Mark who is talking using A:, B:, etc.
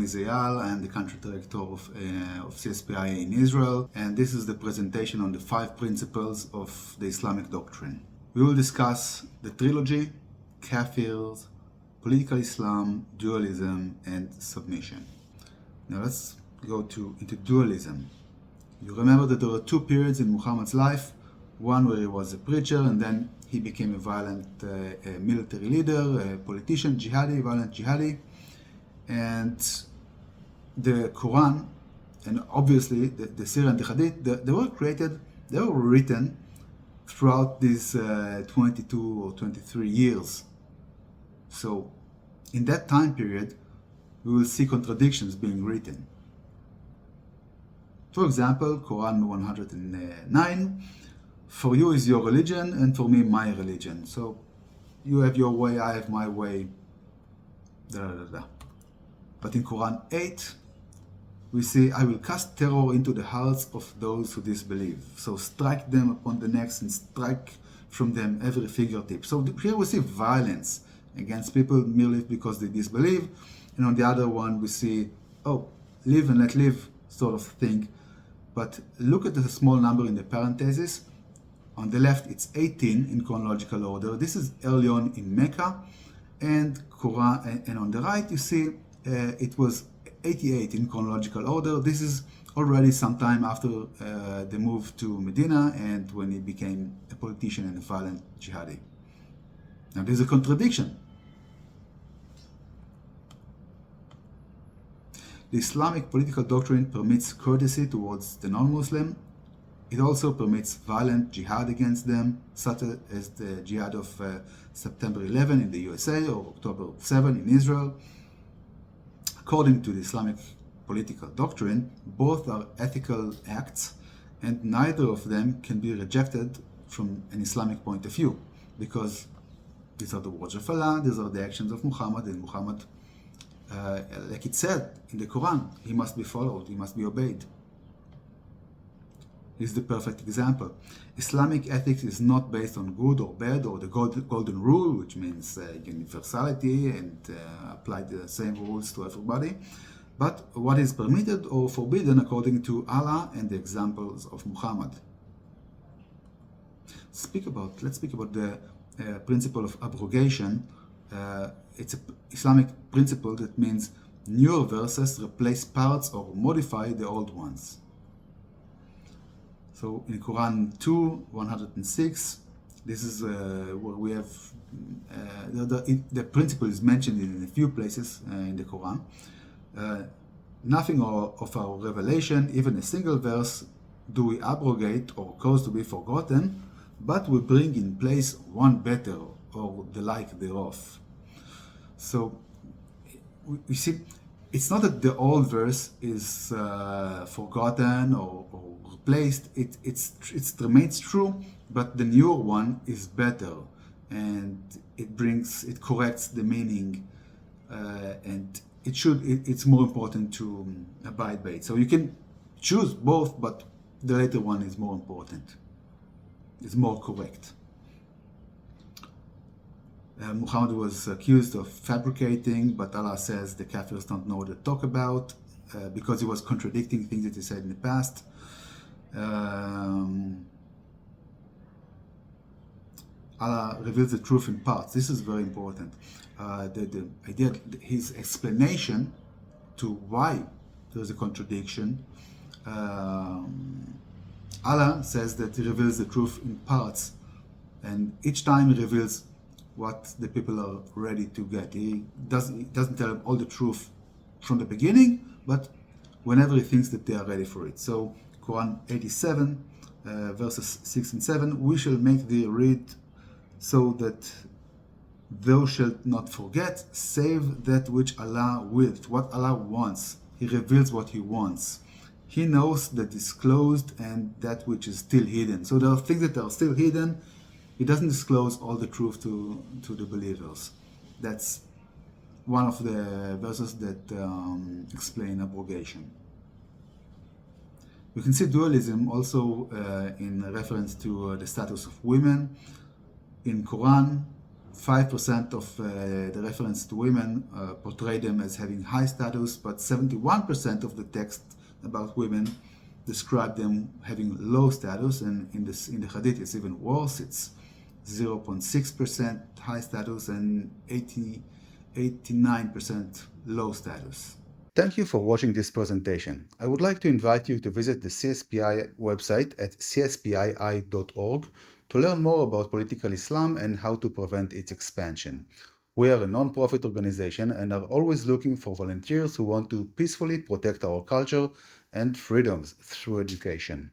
A: is Eyal. I am the country director of CSPII in Israel, and this is the presentation on the 5 principles of the Islamic doctrine. We will discuss the Trilogy, Kafirs, political Islam, dualism, and submission. Now let's go into dualism. You remember that there were 2 periods in Muhammad's life, one where he was a preacher, and then he became a violent military leader, a politician, violent jihadi. And the Koran, and obviously the Sira and the Hadith, they were written throughout these 22 or 23 years. So in that time period, we will see contradictions being written. For example, Quran 109, for you is your religion and for me my religion. So you have your way, I have my way, But in Quran 8, we see, I will cast terror into the hearts of those who disbelieve. So strike them upon the necks and strike from them every fingertip. So here we see violence against people merely because they disbelieve. And on the other one, we see, oh, live and let live sort of thing. But look at the small number in the parenthesis. On the left, it's 18 in chronological order. This is early on in Mecca. And Quran, and on the right, you see it was 88 in chronological order. This is already sometime after the move to Medina and when he became a politician and a violent jihadi. Now there's a contradiction. The Islamic political doctrine permits courtesy towards the non-Muslim. It also permits violent jihad against them, such as the jihad of September 11 in the USA or October 7 in Israel. According to the Islamic political doctrine, both are ethical acts, and neither of them can be rejected from an Islamic point of view, because these are the words of Allah, these are the actions of Muhammad, and Muhammad, like it said in the Quran, he must be followed, he must be obeyed. He's the perfect example. Islamic ethics is not based on good or bad or the golden rule, which means universality and apply the same rules to everybody, but what is permitted or forbidden according to Allah and the examples of Muhammad. Let's speak about the principle of abrogation. It's an Islamic principle that means newer verses replace parts or modify the old ones. So in Quran 2:106, this is where we have the principle is mentioned in a few places in the Quran. Nothing of our revelation, even a single verse, do we abrogate or cause to be forgotten, but we bring in place one better or the like thereof. So we see, it's not that the old verse is forgotten or replaced. It remains true, but the newer one is better, and it corrects the meaning, and it's more important to abide by it. So you can choose both, but the later one is more important. It's more correct. Muhammad was accused of fabricating, but Allah says the Kafirs don't know what to talk about because he was contradicting things that he said in the past. Allah reveals the truth in parts. This is very important. The idea, his explanation to why there is a contradiction. Allah says that he reveals the truth in parts, and each time he reveals what the people are ready to get. He doesn't tell them all the truth from the beginning, but whenever he thinks that they are ready for it. So Quran 87, verses 6 and 7, we shall make thee read so that thou shalt not forget, save that which Allah willed, what Allah wants. He reveals what He wants. He knows the disclosed and that which is still hidden. So there are things that are still hidden. He doesn't disclose all the truth to the believers. That's one of the verses that explain abrogation. We can see dualism also in reference to the status of women. In Quran 5% of the reference to women portray them as having high status, but 71% of the text about women describe them having low status, and in the Hadith it's even worse. It's 0.6% high status and 89% low status. Thank you for watching this presentation. I would like to invite you to visit the CSPI website at cspii.org to learn more about political Islam and how to prevent its expansion. We are a non-profit organization and are always looking for volunteers who want to peacefully protect our culture and freedoms through education.